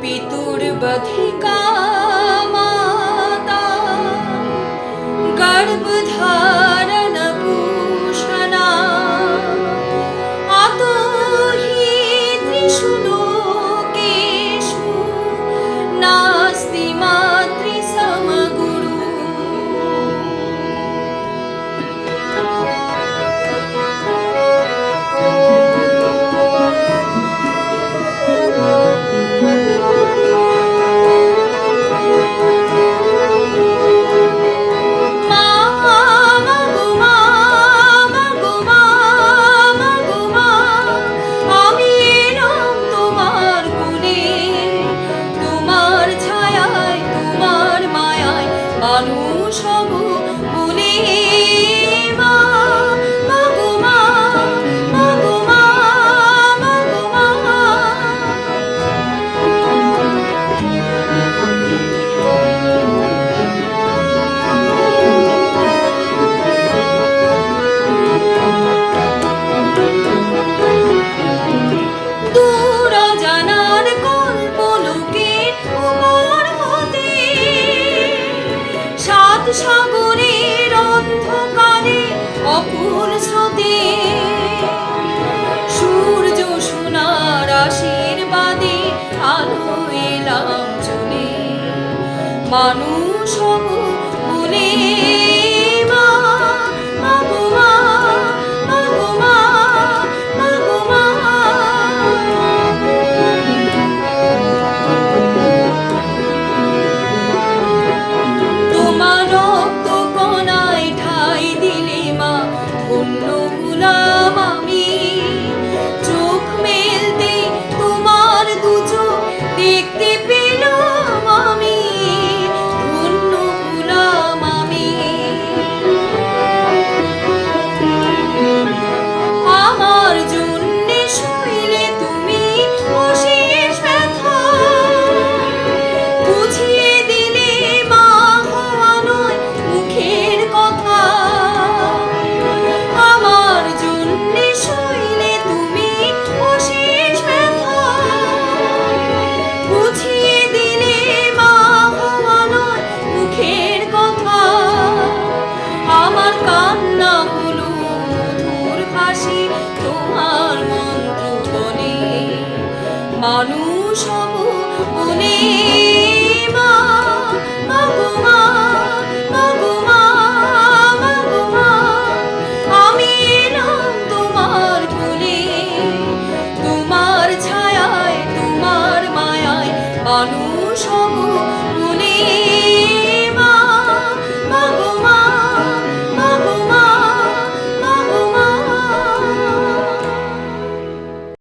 पितुर्बधिका माता गर्भधारणभूषणा अतो हि त्रिषु लोकेषु नास्ति मातृसमगुरु। মানুষ হব বলে মা, মা গো মা, মা গো মা, মা গো মা। দূর জানার কল্পলোকের উপর হতে সাত সাগরের অন্ধকারে অকুল স্রোতে সূর্য সোনার আশীর্বাদে আলো এলাম চলে মানুষ হব বলে মা, মা গো মা, মা গো মা, মা গো মা। তোমার রক্ত কণায় ঠাই দিলে মা ধন্য হলাম আমি। চোখ মেলতে তোমার দুচোখ দেখতে পেলাম আমি, ধন্য হলাম আমি। আমার জন্যে সইলে তুমি অশেষ ব্যথা, বুঝিয়ে দিলে মা হওয়া নয় মুখের কথা। আমার জন্যে সইলে তুমি অশেষ ব্যথা, বুঝিয়ে দিলে মা হওয়া নয় মুখের কথা। আমার কান্না হলো মধুর হাসি তোমার মন্ত্র বলে মানুষ হব বলে মা, মা গো মা, মা গো মা, মা গো মা। আমি এলাম তোমার কোলে, তোমার ছায়ায় তোমার মায়ায় মানুষ হব বলে।